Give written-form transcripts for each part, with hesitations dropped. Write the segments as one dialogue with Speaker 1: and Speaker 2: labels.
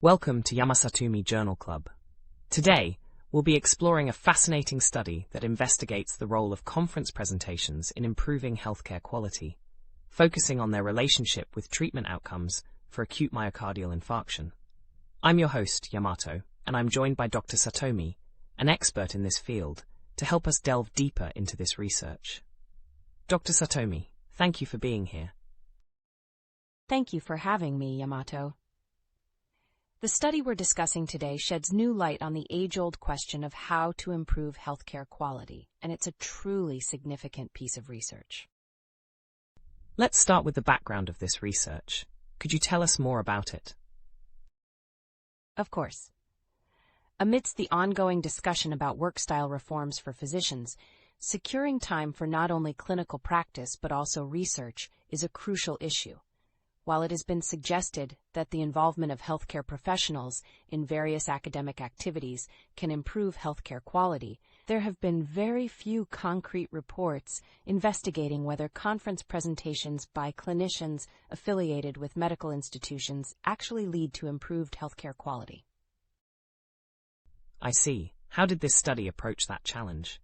Speaker 1: Welcome to山里Journal Club. Today, we'll be exploring a fascinating study that investigates the role of conference presentations in improving healthcare quality, focusing on their relationship with treatment outcomes for acute myocardial infarction. I'm your host, Yamato, and I'm joined by Dr. Satomi, an expert in this field, to help us delve deeper into this research. Dr. Satomi, thank you for being here.
Speaker 2: Thank you for having me, Yamato. The study we're discussing today sheds new light on the age-old question of how to improve healthcare quality, and it's a truly significant piece of research.
Speaker 1: Let's start with the background of this research. Could you tell us more about it?
Speaker 2: Of course. Amidst the ongoing discussion about work-style reforms for physicians, securing time for not only clinical practice but also research is a crucial issue. While it has been suggested that the involvement of healthcare professionals in various academic activities can improve healthcare quality, there have been very few concrete reports investigating whether conference presentations by clinicians affiliated with medical institutions actually lead to improved healthcare quality.
Speaker 1: I see. How did this study approach that challenge?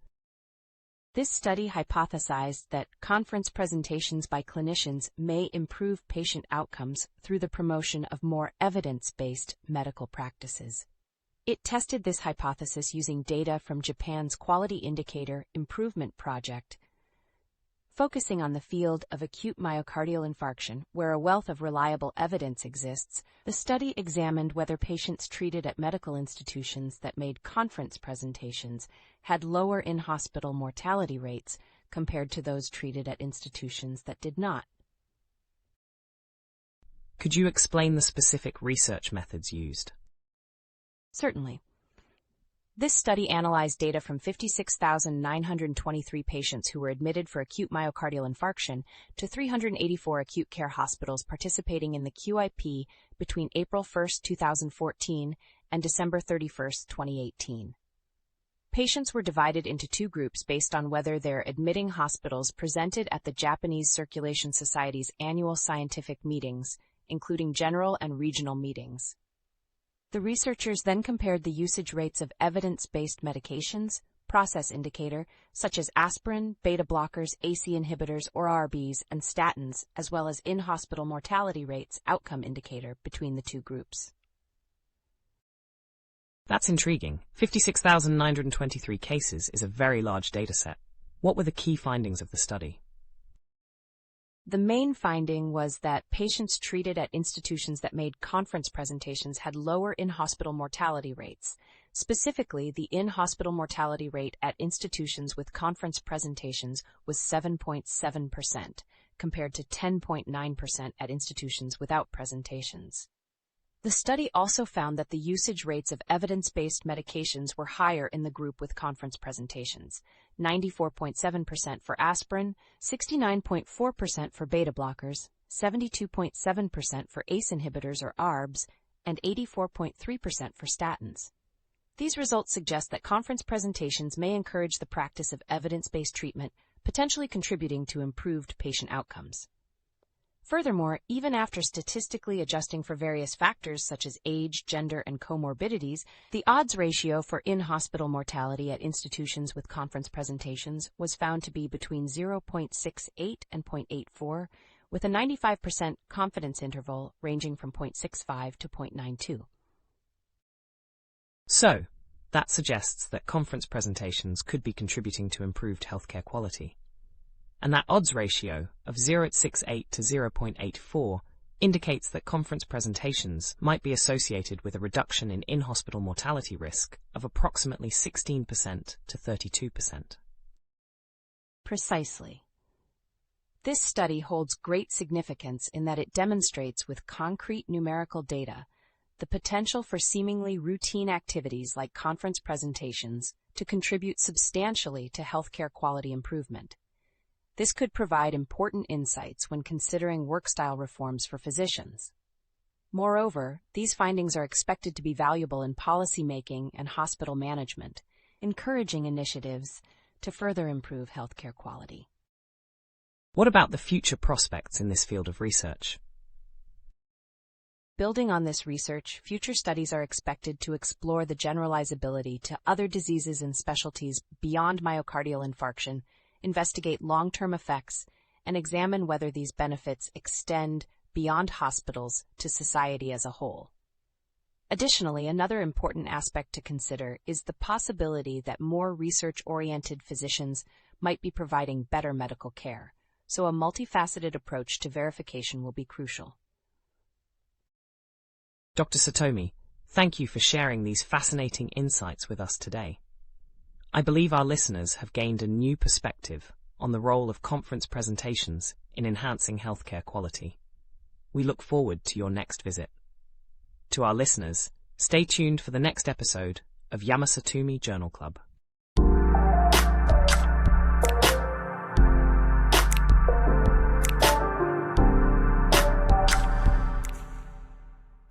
Speaker 2: This study hypothesized that conference presentations by clinicians may improve patient outcomes through the promotion of more evidence-based medical practices. It tested this hypothesis using data from Japan's Quality Indicator Improvement Project, focusing on the field of acute myocardial infarction, where a wealth of reliable evidence exists. The study examined whether patients treated at medical institutions that made conference presentations had lower in-hospital mortality rates compared to those treated at institutions that did not.
Speaker 1: Could you explain the specific research methods used?
Speaker 2: Certainly. This study analyzed data from 56,923 patients who were admitted for acute myocardial infarction to 384 acute care hospitals participating in the QIP between April 1, 2014 and December 31, 2018. Patients were divided into two groups based on whether their admitting hospitals presented at the Japanese Circulation Society's annual scientific meetings, including general and regional meetings. The researchers then compared the usage rates of evidence-based medications, process indicator, such as aspirin, beta blockers, AC inhibitors or ARBs, and statins, as well as in-hospital mortality rates, outcome indicator, between the two groups.
Speaker 1: That's intriguing. 56,923 cases is a very large dataset. What were the key findings of the study?
Speaker 2: The main finding was that patients treated at institutions that made conference presentations had lower in-hospital mortality rates. Specifically, the in-hospital mortality rate at institutions with conference presentations was 7.7%, compared to 10.9% at institutions without presentations. The study also found that the usage rates of evidence-based medications were higher in the group with conference presentations, 94.7% for aspirin, 69.4% for beta blockers, 72.7% for ACE inhibitors or ARBs, and 84.3% for statins. These results suggest that conference presentations may encourage the practice of evidence-based treatment, potentially contributing to improved patient outcomes. Furthermore, even after statistically adjusting for various factors such as age, gender, and comorbidities, the odds ratio for in-hospital mortality at institutions with conference presentations was found to be between 0.68 and 0.84, with a 95% confidence interval ranging from 0.65 to 0.92.
Speaker 1: So, that suggests that conference presentations could be contributing to improved healthcare quality. And that odds ratio of 0.68 to 0.84 indicates that conference presentations might be associated with a reduction in in-hospital mortality risk of approximately 16% to 32%.
Speaker 2: Precisely. This study holds great significance in that it demonstrates with concrete numerical data the potential for seemingly routine activities like conference presentations to contribute substantially to healthcare quality improvement. This could provide important insights when considering work-style reforms for physicians. Moreover, these findings are expected to be valuable in policymaking and hospital management, encouraging initiatives to further improve healthcare quality.
Speaker 1: What about the future prospects in this field of research?
Speaker 2: Building on this research, future studies are expected to explore the generalizability to other diseases and specialties beyond myocardial infarction, investigate long-term effects, and examine whether these benefits extend beyond hospitals to society as a whole. Additionally, another important aspect to consider is the possibility that more research-oriented physicians might be providing better medical care, so a multifaceted approach to verification will be crucial.
Speaker 1: Dr. Satomi, thank you for sharing these fascinating insights with us today. I believe our listeners have gained a new perspective on the role of conference presentations in enhancing healthcare quality. We look forward to your next visit. To our listeners, stay tuned for the next episode of Yamasatomi Journal Club.